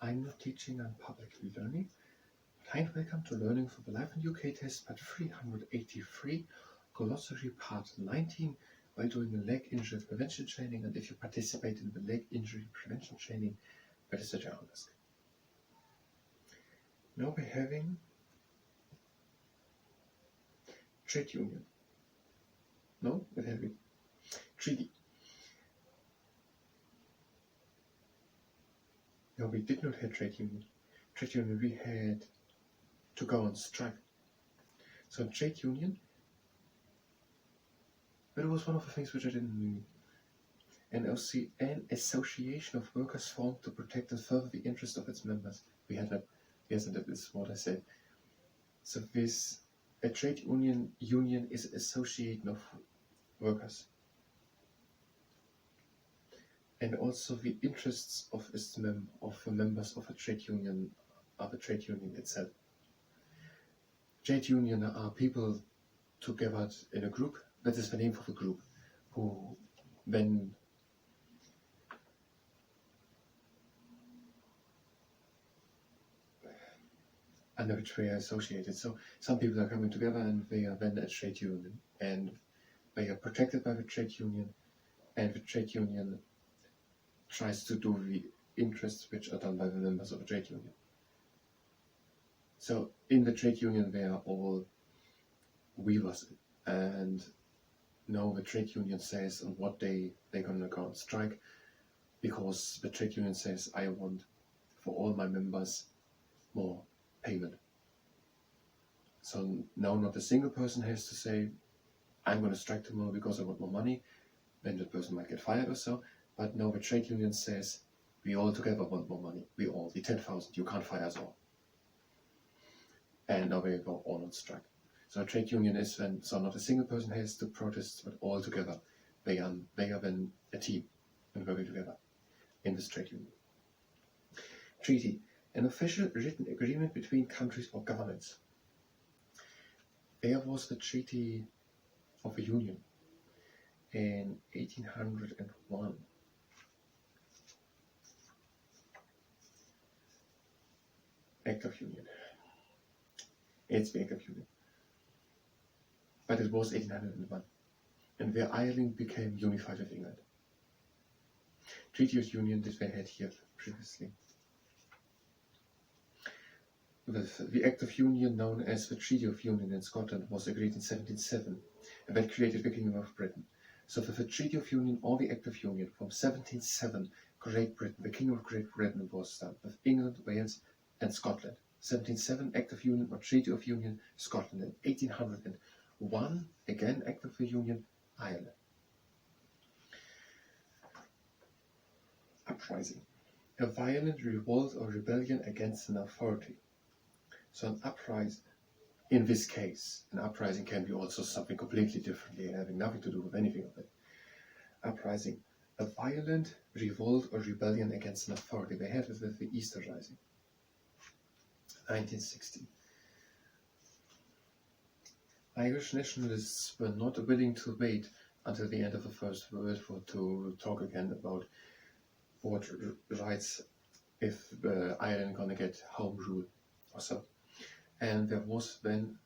I'm not teaching, I'm publicly learning. Hi and welcome to Learning for the Life in UK test part 383, Glossary part 19, while doing a leg injury prevention training. And if you participate in the leg injury prevention training, register your desk. Now we're having trade union. No, we're having treaty. No, we did not have trade union. Trade union, we had to go on strike. So trade union, but it was one of the things which I didn't know. An association of workers formed to protect and further the interest of its members. We had that. Yes, and that is what I said. So this, a trade union is an association of workers. And also the interests of the members of a trade union are the trade union itself. Trade union are people together in a group. That is the name for the group, who when under which they are associated. So some people are coming together and they are then a trade union, and they are protected by the trade union, and the trade union tries to do the interests which are done by the members of a trade union. So in the trade union they are all weavers, and now the trade union says on what day they're going to go on strike, because the trade union says, I want for all my members more payment. So now not a single person has to say, I'm going to strike tomorrow because I want more money. Then the person might get fired or so. But now the trade union says, we all together want more money. We all, the 10,000, you can't fire us all. And now we go all on strike. So a trade union is when, so not a single person has to protest, but all together. They are then a team and working together in this trade union. Treaty, an official written agreement between countries or governments. There was the Treaty of the Union in 1801. Act of Union. It's the Act of Union. But it was 1801, and where Ireland became unified with England. Treaty of Union that they had here previously. The Act of Union, known as the Treaty of Union in Scotland, was agreed in 1707, and that created the Kingdom of Britain. So for the Treaty of Union or the Act of Union from 1707, Great Britain, the Kingdom of Great Britain was done with England, Wales and Scotland. 1707, Act of Union or Treaty of Union, Scotland. In 1801, again Act of the Union, Ireland. Uprising. A violent revolt or rebellion against an authority. So an uprising, in this case, an uprising can be also something completely differently, having nothing to do with anything of it. Uprising, a violent revolt or rebellion against an authority. They had it with the Easter Rising, 1916. Irish nationalists were not willing to wait until the end of the First World War to talk again about what rights if Ireland gonna get home rule or so. And there was then,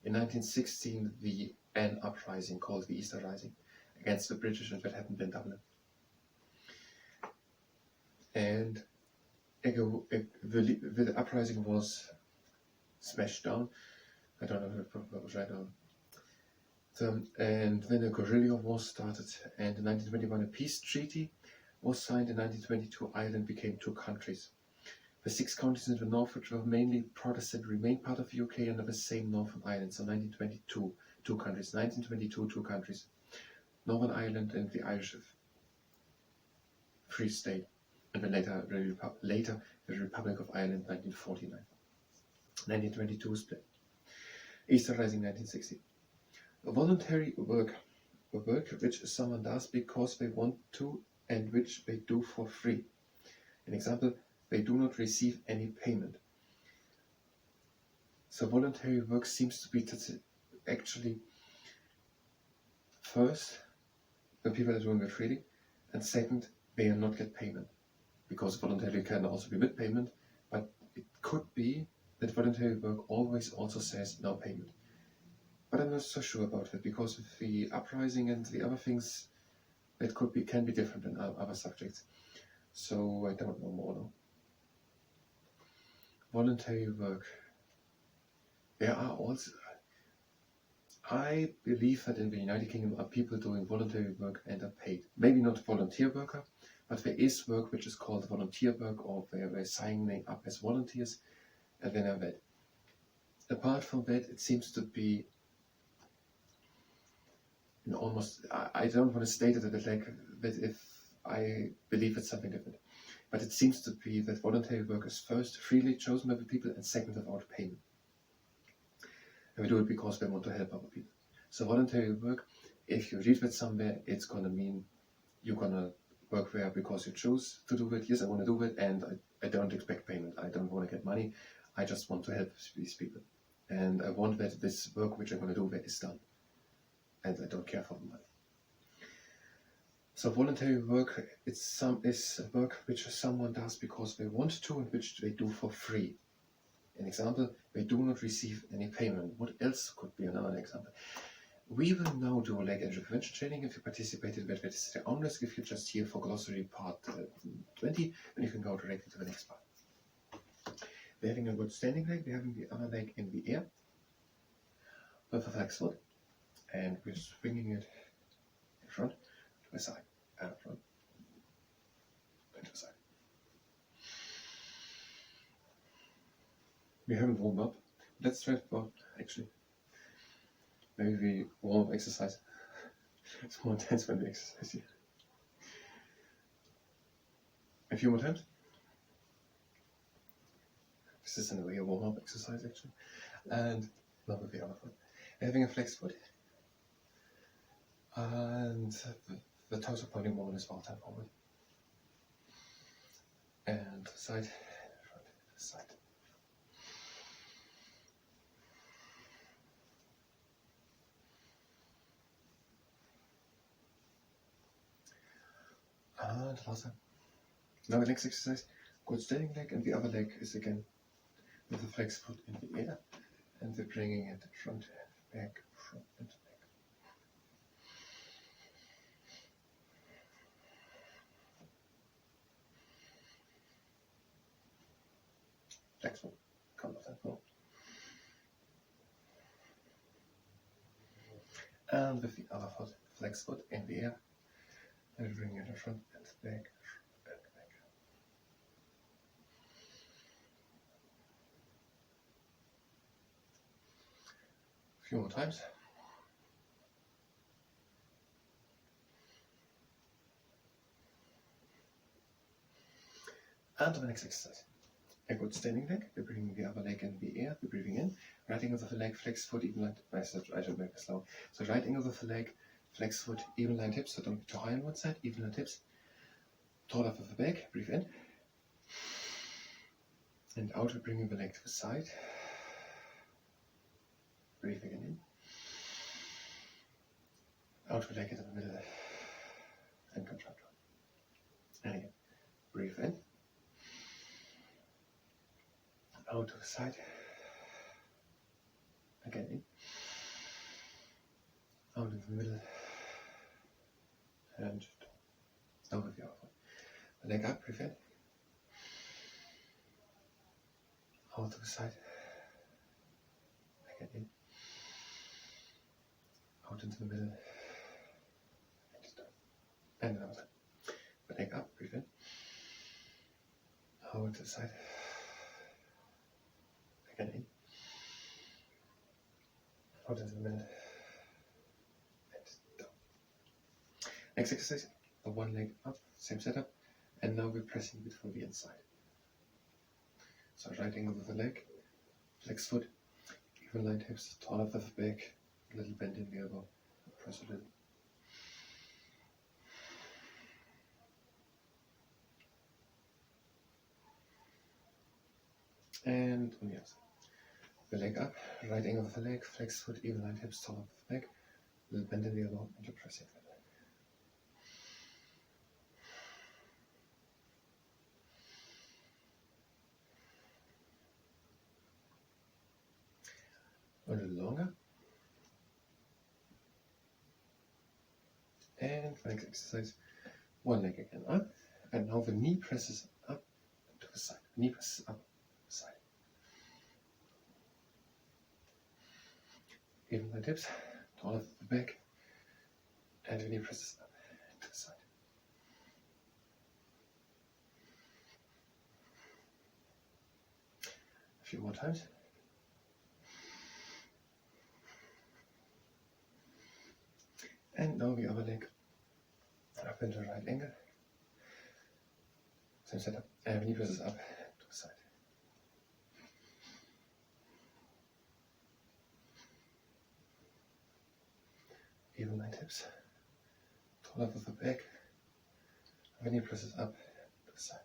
in 1916, an uprising called the Easter Rising against the British, and that happened in Dublin. And the uprising was smashed down. I don't know if it was right now. And then a guerrilla war started, and in 1921 a peace treaty was signed. In 1922 Ireland became 2 countries. The 6 counties in the north, which were mainly Protestant, remained part of the UK under the same Northern Ireland. So 1922, 2 countries. 1922, 2 countries. Northern Ireland and the Irish Free State. And then later the Republic of Ireland, 1949. 1922 split. Easter Rising, 1960. A voluntary work. A work which someone does because they want to and which they do for free. An example, they do not receive any payment. So voluntary work seems to be actually first, the people are doing it freely, and second, they will not get payment. because voluntary can also be with payment, but it could be that voluntary work always also says no payment. But I'm not so sure about it, because with the uprising and the other things, it can be different than other subjects. So I don't know more now. Voluntary work. There are also, I believe that in the United Kingdom are people doing voluntary work and are paid. Maybe not volunteer worker, but there is work which is called volunteer work, or where they're signing up as volunteers, and then are that. Apart from that, it seems to be almost, I don't want to state it like that if I believe it's something different, but it seems to be that voluntary work is first freely chosen by the people, and second without payment. And we do it because we want to help other people. So voluntary work, if you read it somewhere, it's going to mean you're going to work there because you choose to do it. Yes, I want to do it, and I don't expect payment. I don't want to get money. I just want to help these people. And I want that this work which I'm going to do there is done. And I don't care for the money. So voluntary work is work which someone does because they want to, and which they do for free. An example, they do not receive any payment. What else could be another example? We will now do like a prevention training. If you participated, that is the own risk. If you're just here for Glossary part 20, then you can go directly to the next part. We're having a good standing leg. We're having the other leg in the air with a flex foot, and we're swinging it in front to the side, and front, and to the side. We haven't warmed up. Let's try it about, actually, maybe we warm up exercise. It's more intense when we exercise here. A few more times. This is in a way a warm up exercise actually. And now with the other foot. We're having a flex foot. And the toes are pointing more on this time forward. And side, front, side. And last time. Now the next exercise, good standing leg, and the other leg is again with the flex foot in the air, and we're bringing it front, back, front, and back. Flex foot, come off that foot. And with the other foot, flex foot in the air, and bring it front and back, front and back. A few more times. And the next exercise. A good standing leg, we're bringing the other leg in the air, we're breathing in, right angle of the leg, flex foot, even line, I should make it slow. So right angle of the leg, flex foot, even line hips, so don't be too high on one side, even line hips, tall up of the back, breathe in, and out, we're bringing the leg to the side, breathe again in, out the leg into the middle, and contract. And again, breathe in, out to the side, again in, out into the middle, and down with the other one. The leg up, breathe in, out to the side, again in, out into the middle, and down. And another time. The leg up, breathe in, out to the side, again in, out into the middle, and down. Next exercise, the one leg up, same setup, and now we're pressing it from the inside. So right angle with the leg, flex foot, even line hips, tall up the back, a little bend in the elbow, press a little. And on the other side. The leg up, right angle of the leg, flex foot, even line hips, tall up the back, a little bend in the elbow, and you're pressing it. a little longer. And next exercise, one leg again up, and now the knee presses up to the side. Knee presses up to the side. Even the dips, taller than the back, and the knee presses up to the side. A few more times. And now the other leg up into the right angle. Same setup. And the knee presses up to the side. Even line hips. Taller with the back. And the knee presses up to the side.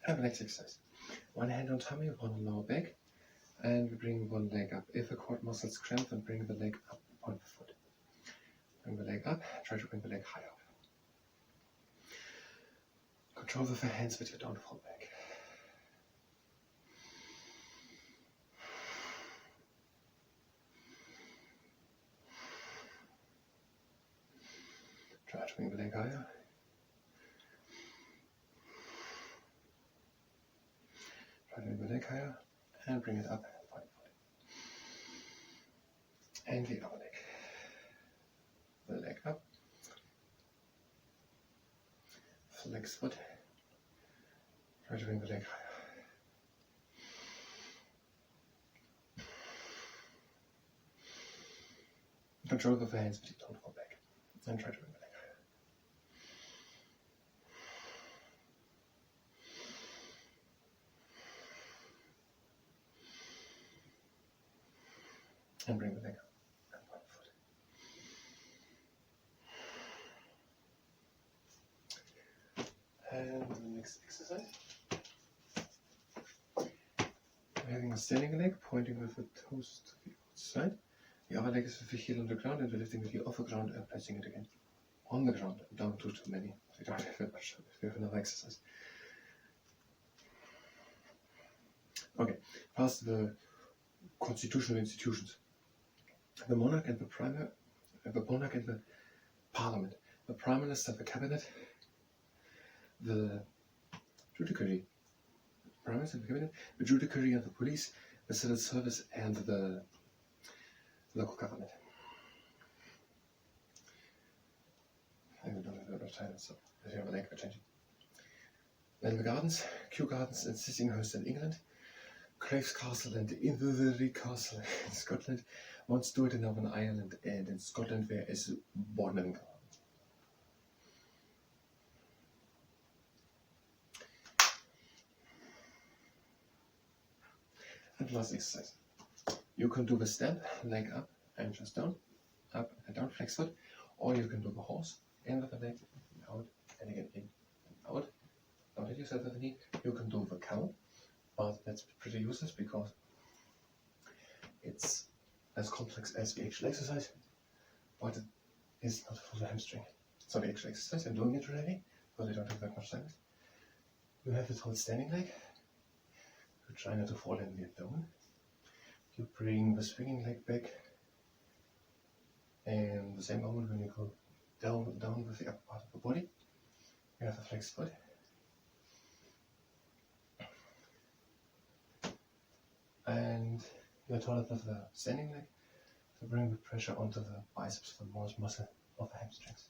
And the next exercise. One hand on tummy, one on lower back. And we bring one leg up. If the quad muscles cramp, then bring the leg up on the foot. Bring the leg up, try to bring the leg high up. Control with the hands that you don't fall back. Try to bring the leg higher. Try to bring the leg higher and bring it up. And the other leg. The leg up. Flex foot. Try to bring the leg higher. Control with the hands, but you don't fall back. And try to bring the leg higher. And bring the leg up. And the next exercise, we're having a standing leg, pointing with the toes to the outside. The other leg is with the heel on the ground, and we're lifting the heel off the ground and placing it again on the ground. Don't do too many. We don't have that much. We have another exercise. Okay, past the constitutional institutions. The monarch and the primate, the monarch and the parliament. The prime minister, the cabinet, the judiciary, prime minister, the cabinet, the judiciary and the police, the civil service and the local government. I don't have a lot of time, so if you have a leg, I'll change it. Then the gardens, Kew Gardens in Sissinghurst in England, Craig's Castle and Inverary Castle in Scotland, Mount Stuart in Northern Ireland, and in Scotland there is Bonham. And last exercise. You can do the stand, leg up and just down, up and down, flex foot, or you can do the horse, in with the leg, out, and again in and out. Don't hit yourself with the knee. You can do the cow, but that's pretty useless because it's as complex as the actual exercise, but it is not for the hamstring. So the actual exercise, I'm doing it already, but I don't have that much time. You have this whole standing leg. You try not to fall in the down. You bring the swinging leg back, and the same moment when you go down with the upper part of the body, you have a flexed foot. And you're taller with the standing leg to bring the pressure onto the biceps, the most muscle of the hamstrings.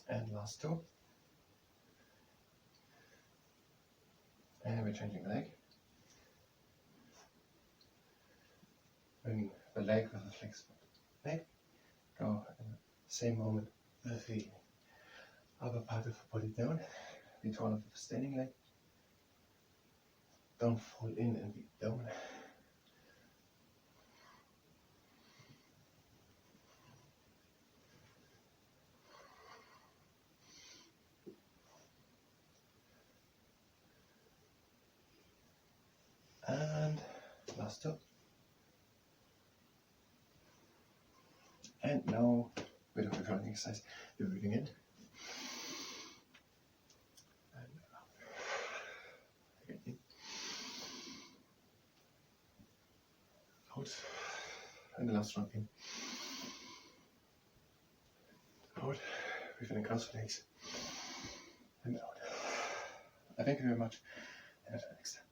And last two. And we're changing the leg. Bring the leg with the flexed foot back. Go in the same moment with the upper part of the body down. Be taller with the standing leg. Don't fall in and be down. And last two. And now bit of a grounding exercise. You're breathing in. And out. Again, in. Out. And the last one in. Out. Breathe in and cross the legs. And out. I thank you very much. And until next time.